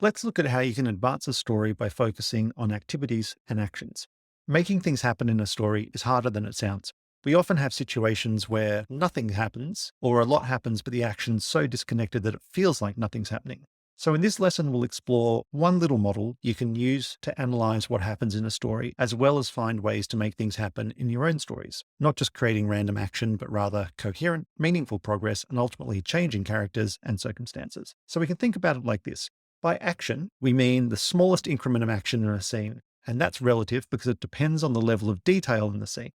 Let's look at how you can advance a story by focusing on activities and actions. Making things happen in a story is harder than it sounds. We often have situations where nothing happens or a lot happens, but the action's so disconnected that it feels like nothing's happening. So in this lesson, we'll explore one little model you can use to analyze what happens in a story, as well as find ways to make things happen in your own stories. Not just creating random action, but rather coherent, meaningful progress, and ultimately changing characters and circumstances. So we can think about it like this. By action, we mean the smallest increment of action in a scene, and that's relative because it depends on the level of detail in the scene.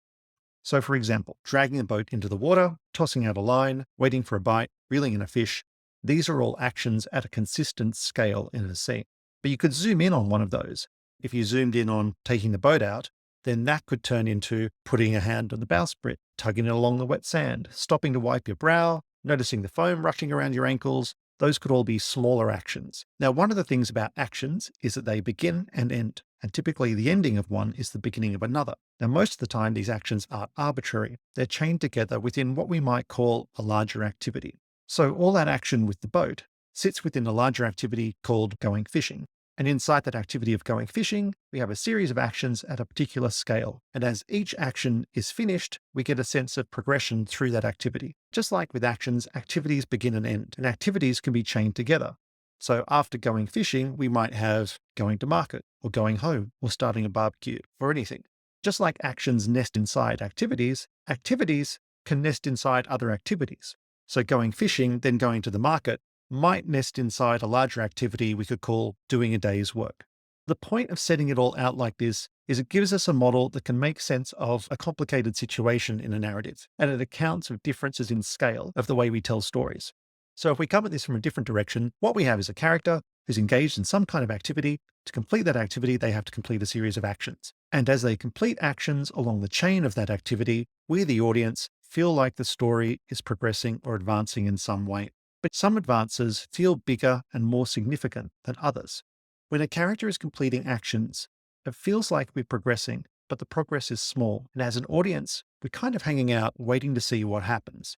So, for example, dragging a boat into the water, tossing out a line, waiting for a bite, reeling in a fish, these are all actions at a consistent scale in a scene. But you could zoom in on one of those. If you zoomed in on taking the boat out, then that could turn into putting a hand on the bowsprit, tugging it along the wet sand, stopping to wipe your brow, noticing the foam rushing around your ankles. Those could all be smaller actions. Now, one of the things about actions is that they begin and end, and typically the ending of one is the beginning of another. Now, most of the time, these actions aren't arbitrary. They're chained together within what we might call a larger activity. So all that action with the boat sits within a larger activity called going fishing. And inside that activity of going fishing, we have a series of actions at a particular scale. And as each action is finished, we get a sense of progression through that activity. Just like with actions, activities begin and end, and activities can be chained together. So after going fishing, we might have going to market, or going home, or starting a barbecue, or anything. Just like actions nest inside activities, activities can nest inside other activities. So going fishing, then going to the market, might nest inside a larger activity we could call doing a day's work. The point of setting it all out like this is it gives us a model that can make sense of a complicated situation in a narrative, and it accounts for differences in scale of the way we tell stories. So if we come at this from a different direction, what we have is a character who's engaged in some kind of activity. To complete that activity, they have to complete a series of actions. And as they complete actions along the chain of that activity, we, the audience, feel like the story is progressing or advancing in some way. But some advances feel bigger and more significant than others. When a character is completing actions, it feels like we're progressing, but the progress is small. And as an audience, we're kind of hanging out, waiting to see what happens.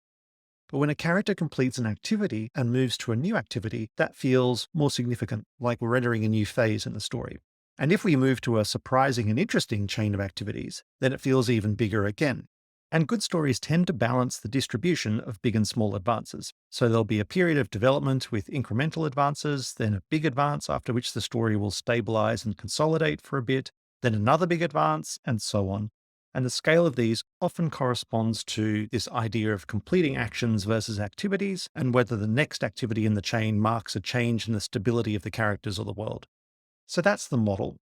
But when a character completes an activity and moves to a new activity, that feels more significant, like we're entering a new phase in the story. And if we move to a surprising and interesting chain of activities, then it feels even bigger again. And good stories tend to balance the distribution of big and small advances. So there'll be a period of development with incremental advances, then a big advance after which the story will stabilize and consolidate for a bit, then another big advance, and so on. And the scale of these often corresponds to this idea of completing actions versus activities, and whether the next activity in the chain marks a change in the stability of the characters or the world. So that's the model.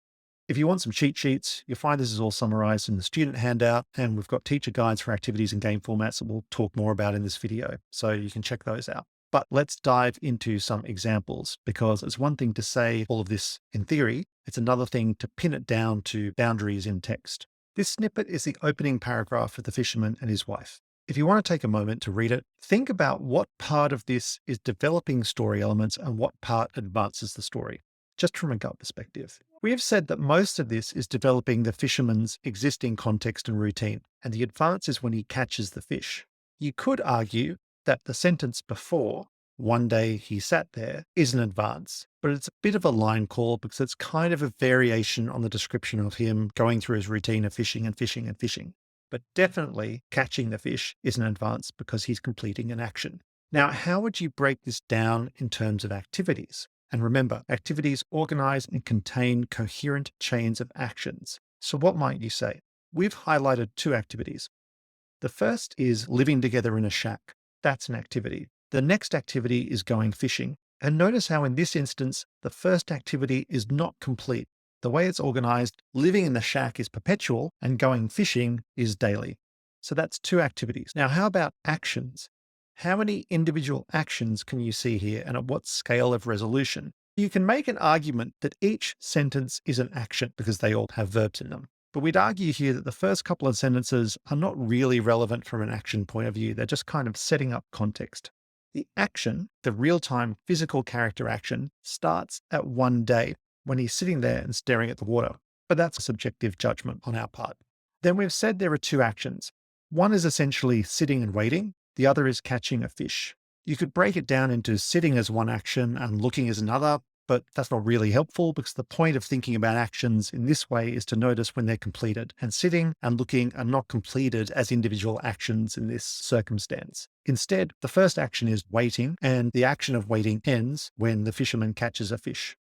If you want some cheat sheets, you'll find this is all summarized in the student handout, and we've got teacher guides for activities and game formats that we'll talk more about in this video, so you can check those out. But let's dive into some examples, because it's one thing to say all of this in theory, it's another thing to pin it down to boundaries in text. This snippet is the opening paragraph of The Fisherman and His Wife. If you want to take a moment to read it, think about what part of this is developing story elements and what part advances the story, just from a gut perspective. We have said that most of this is developing the fisherman's existing context and routine, and the advance is when he catches the fish. You could argue that the sentence before, one day he sat there, is an advance, but it's a bit of a line call because it's kind of a variation on the description of him going through his routine of fishing and fishing and fishing. But definitely catching the fish is an advance because he's completing an action. Now, how would you break this down in terms of activities? And remember, activities organize and contain coherent chains of actions. So what might you say? We've highlighted two activities. The first is living together in a shack. That's an activity. The next activity is going fishing. And notice how in this instance, the first activity is not complete. The way it's organized, living in the shack is perpetual and going fishing is daily. So that's two activities. Now, how about actions? How many individual actions can you see here, and at what scale of resolution? You can make an argument that each sentence is an action because they all have verbs in them. But we'd argue here that the first couple of sentences are not really relevant from an action point of view. They're just kind of setting up context. The action, the real-time physical character action, starts at one day when he's sitting there and staring at the water. But that's a subjective judgment on our part. Then we've said there are two actions. One is essentially sitting and waiting. The other is catching a fish. You could break it down into sitting as one action and looking as another, but that's not really helpful because the point of thinking about actions in this way is to notice when they're completed. And sitting and looking are not completed as individual actions in this circumstance. Instead, the first action is waiting, and the action of waiting ends when the fisherman catches a fish.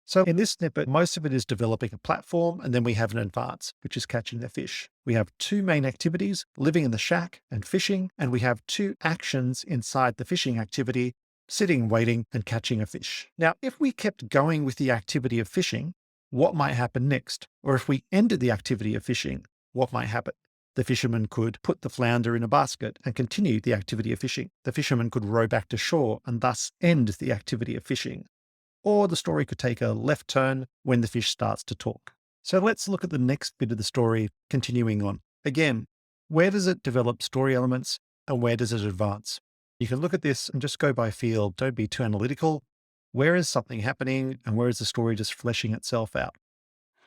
So in this snippet, most of it is developing a platform, and then we have an advance, which is catching the fish. We have two main activities, living in the shack and fishing, and we have two actions inside the fishing activity, sitting, waiting, and catching a fish. Now, if we kept going with the activity of fishing, what might happen next? Or if we ended the activity of fishing, what might happen? The fisherman could put the flounder in a basket and continue the activity of fishing. The fisherman could row back to shore and thus end the activity of fishing. Or the story could take a left turn when the fish starts to talk. So let's look at the next bit of the story, continuing on. Again, where does it develop story elements and where does it advance? You can look at this and just go by feel. Don't be too analytical. Where is something happening and where is the story just fleshing itself out?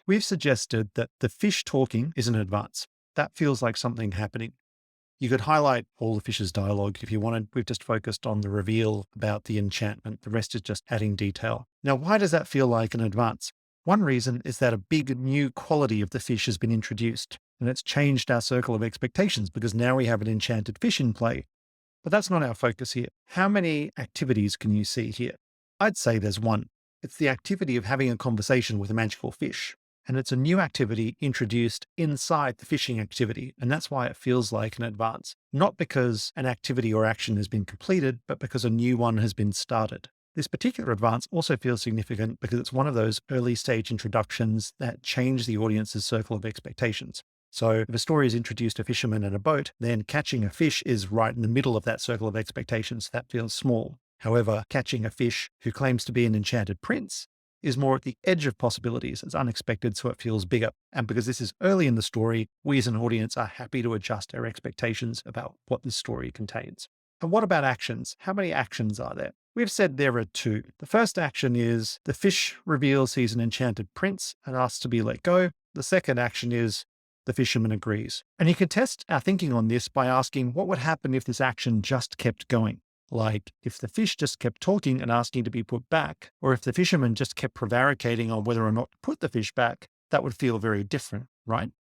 We've suggested that the fish talking is an advance. That feels like something happening. You could highlight all the fish's dialogue if you wanted. We've just focused on the reveal about the enchantment. The rest is just adding detail. Now, why does that feel like an advance? One reason is that a big new quality of the fish has been introduced, and it's changed our circle of expectations because now we have an enchanted fish in play. But that's not our focus here. How many activities can you see here? I'd say there's one. It's the activity of having a conversation with a magical fish. And it's a new activity introduced inside the fishing activity. And that's why it feels like an advance. Not because an activity or action has been completed, but because a new one has been started. This particular advance also feels significant because it's one of those early stage introductions that change the audience's circle of expectations. So if a story has introduced a fisherman and a boat, then catching a fish is right in the middle of that circle of expectations. That feels small. However, catching a fish who claims to be an enchanted prince is more at the edge of possibilities. It's unexpected, so it feels bigger. And because this is early in the story, we as an audience are happy to adjust our expectations about what this story contains. And what about actions? How many actions are there? We've said there are two. The first action is the fish reveals he's an enchanted prince and asks to be let go. The second action is the fisherman agrees. And you can test our thinking on this by asking what would happen if this action just kept going. Like if the fish just kept talking and asking to be put back, or if the fisherman just kept prevaricating on whether or not to put the fish back, that would feel very different, right?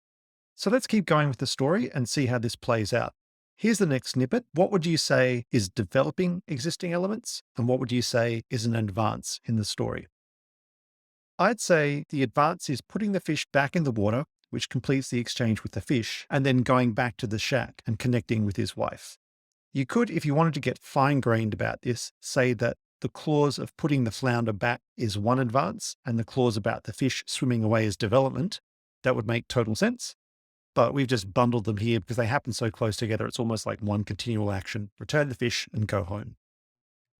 So let's keep going with the story and see how this plays out. Here's the next snippet. What would you say is developing existing elements? And what would you say is an advance in the story? I'd say the advance is putting the fish back in the water, which completes the exchange with the fish, and then going back to the shack and connecting with his wife. You could, if you wanted to get fine-grained about this, say that the clause of putting the flounder back is one advance, and the clause about the fish swimming away is development. That would make total sense. But we've just bundled them here because they happen so close together. It's almost like one continual action. Return the fish and go home.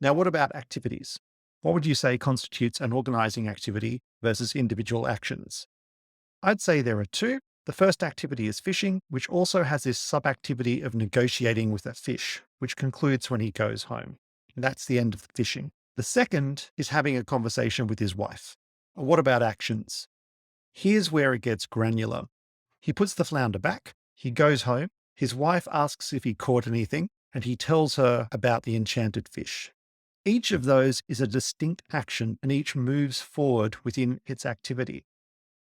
Now, what about activities? What would you say constitutes an organizing activity versus individual actions? I'd say there are two. The first activity is fishing, which also has this sub-activity of negotiating with a fish, which concludes when he goes home. And that's the end of the fishing. The second is having a conversation with his wife. What about actions? Here's where it gets granular. He puts the flounder back, he goes home, his wife asks if he caught anything, and he tells her about the enchanted fish. Each of those is a distinct action and each moves forward within its activity.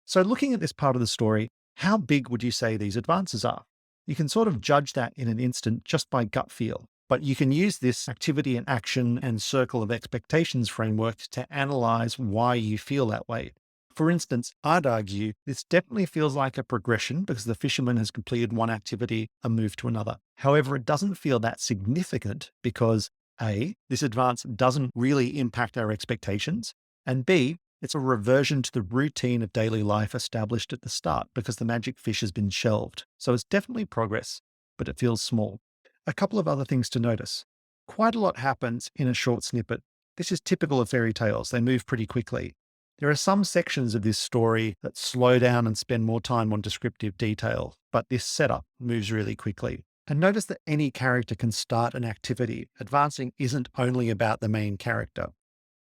So looking at this part of the story, how big would you say these advances are? You can sort of judge that in an instant just by gut feel, but you can use this activity and action and circle of expectations framework to analyze why you feel that way. For instance, I'd argue this definitely feels like a progression because the fisherman has completed one activity and moved to another. However, it doesn't feel that significant because A, this advance doesn't really impact our expectations, and B, it's a reversion to the routine of daily life established at the start because the magic fish has been shelved. So it's definitely progress, but it feels small. A couple of other things to notice. Quite a lot happens in a short snippet. This is typical of fairy tales. They move pretty quickly. There are some sections of this story that slow down and spend more time on descriptive detail, but this setup moves really quickly. And notice that any character can start an activity. Advancing isn't only about the main character.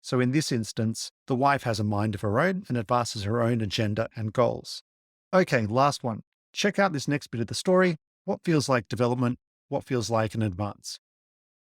So in this instance, the wife has a mind of her own and advances her own agenda and goals. Okay, last one. Check out this next bit of the story. What feels like development? What feels like an advance?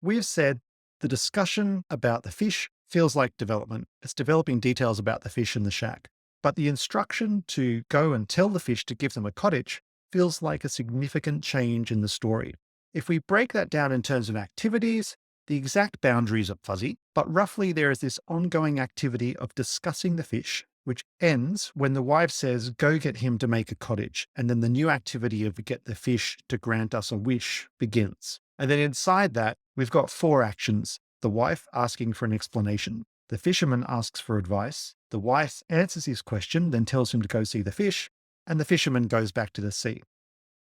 We have said the discussion about the fish feels like development. It's developing details about the fish in the shack. But the instruction to go and tell the fish to give them a cottage feels like a significant change in the story. If we break that down in terms of activities, the exact boundaries are fuzzy, but roughly there is this ongoing activity of discussing the fish, which ends when the wife says, go get him to make a cottage. And then the new activity of get the fish to grant us a wish begins. And then inside that, we've got four actions. The wife asking for an explanation. The fisherman asks for advice. The wife answers his question, then tells him to go see the fish. And the fisherman goes back to the sea.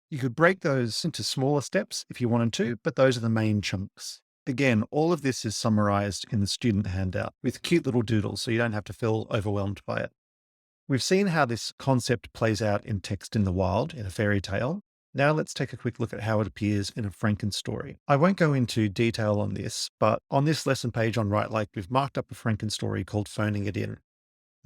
You could break those into smaller steps if you wanted to, but those are the main chunks. Again, all of this is summarized in the student handout with cute little doodles, so you don't have to feel overwhelmed by it. We've seen how this concept plays out in text in the wild in a fairy tale. Now let's take a quick look at how it appears in a Frankenstory. I won't go into detail on this, but on this lesson page on Right Like, we've marked up a Frankenstory called Phoning It In.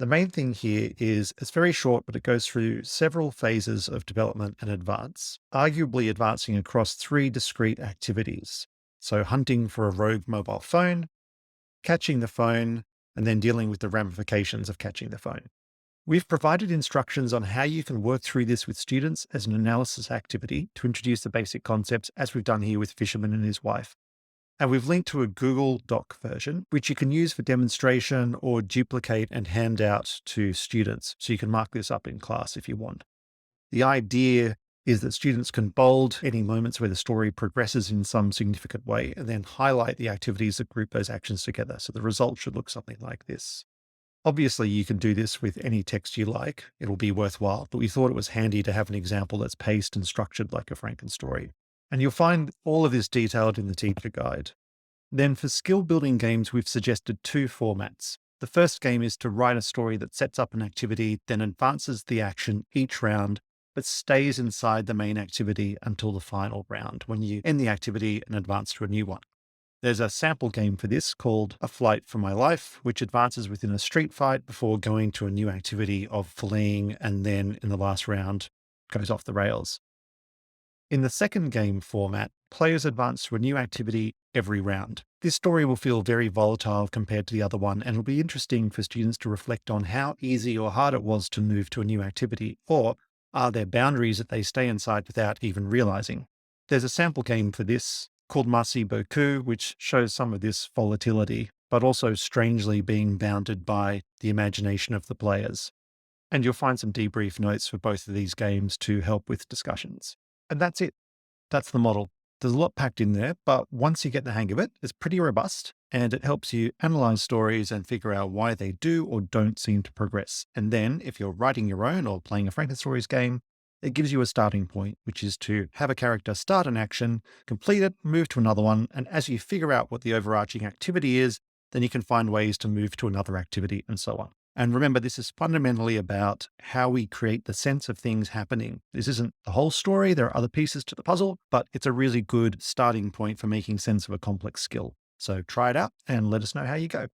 The main thing here is it's very short, but it goes through several phases of development and advance, arguably advancing across three discrete activities. So hunting for a rogue mobile phone, catching the phone, and then dealing with the ramifications of catching the phone. We've provided instructions on how you can work through this with students as an analysis activity to introduce the basic concepts, as we've done here with Fisherman and his wife. And we've linked to a Google Doc version, which you can use for demonstration or duplicate and hand out to students. So you can mark this up in class if you want. The idea is that students can bold any moments where the story progresses in some significant way and then highlight the activities that group those actions together. So the result should look something like this. Obviously, you can do this with any text you like. It'll be worthwhile, but we thought it was handy to have an example that's paced and structured like a Frankenstory. And you'll find all of this detailed in the teacher guide. Then for skill building games, we've suggested two formats. The first game is to write a story that sets up an activity, then advances the action each round, but stays inside the main activity until the final round, when you end the activity and advance to a new one. There's a sample game for this called A Flight for My Life, which advances within a street fight before going to a new activity of fleeing, and then in the last round goes off the rails. In the second game format, players advance to a new activity every round. This story will feel very volatile compared to the other one, and it'll be interesting for students to reflect on how easy or hard it was to move to a new activity, or are there boundaries that they stay inside without even realizing? There's a sample game for this called Merci Beaucoup, which shows some of this volatility, but also strangely being bounded by the imagination of the players. And you'll find some debrief notes for both of these games to help with discussions. And that's it. That's the model. There's a lot packed in there, but once you get the hang of it, it's pretty robust and it helps you analyze stories and figure out why they do or don't seem to progress. And then if you're writing your own or playing a Frankenstories game, it gives you a starting point, which is to have a character start an action, complete it, move to another one. And as you figure out what the overarching activity is, then you can find ways to move to another activity and so on. And remember, this is fundamentally about how we create the sense of things happening. This isn't the whole story. There are other pieces to the puzzle, but it's a really good starting point for making sense of a complex skill. So try it out and let us know how you go.